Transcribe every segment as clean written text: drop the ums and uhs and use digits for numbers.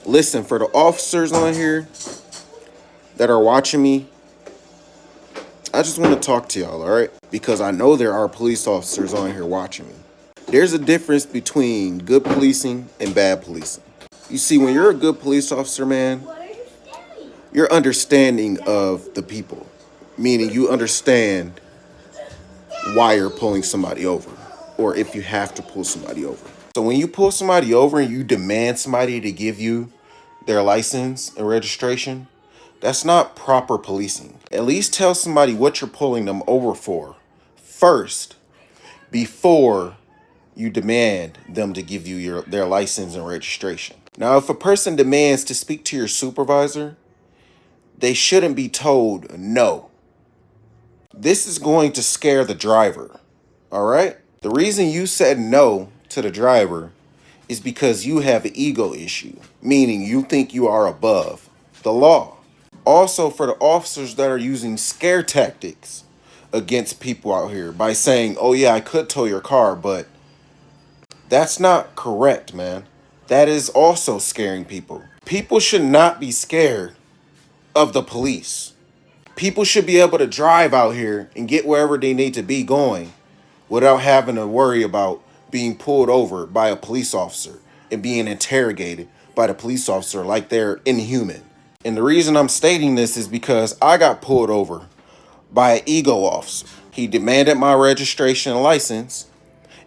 Listen, for the officers on here that are watching me, I just want to talk to y'all, all right? Because I know there are police officers on here watching me. There's a difference between good policing and bad policing. You see, when you're a good police officer, man, you're understanding of the people, meaning you understand why you're pulling somebody over or if you have to pull somebody over. So when you pull somebody over and you demand somebody to give you their license and registration, that's not proper policing. At least tell somebody what you're pulling them over for first before you demand them to give you their license and registration. Now, if a person demands to speak to your supervisor, they shouldn't be told no. This is going to scare the driver, all right? The reason you said no to the driver is because you have an ego issue, meaning you think you are above the law. Also, for the officers that are using scare tactics against people out here by saying, oh yeah, I could tow your car, but that's not correct, man. That is also scaring people. People should not be scared of the police. People should be able to drive out here and get wherever they need to be going without having to worry about being pulled over by a police officer and being interrogated by the police officer like they're inhuman. And the reason I'm stating this is because I got pulled over by an EGOS officer. He demanded my registration and license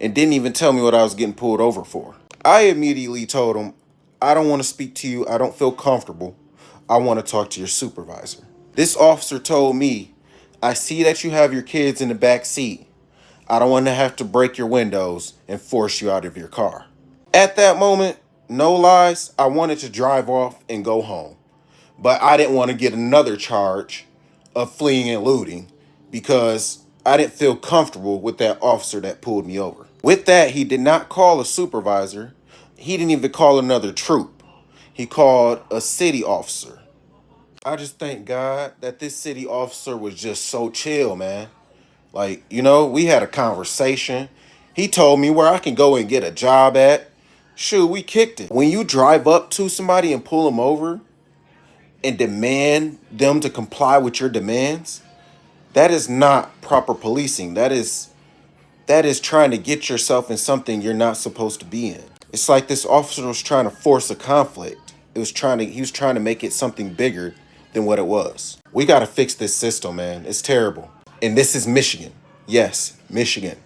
and didn't even tell me what I was getting pulled over for. I immediately told him, I don't want to speak to you. I don't feel comfortable. I want to talk to your supervisor. This officer told me, I see that you have your kids in the back seat. I don't want to have to break your windows and force you out of your car. At that moment, no lies, I wanted to drive off and go home. But I didn't want to get another charge of fleeing and looting because I didn't feel comfortable with that officer that pulled me over. With that, he did not call a supervisor. He didn't even call another troop. He called a city officer. I just thank God that this city officer was just so chill, man. Like, we had a conversation. He told me where I can go and get a job at. Shoot, we kicked it. When you drive up to somebody and pull them over and demand them to comply with your demands, that is not proper policing. That is trying to get yourself in something you're not supposed to be in. It's like this officer was trying to force a conflict. He was trying to make it something bigger than what it was. We got to fix this system, man. It's terrible. And this is Michigan. Yes, Michigan.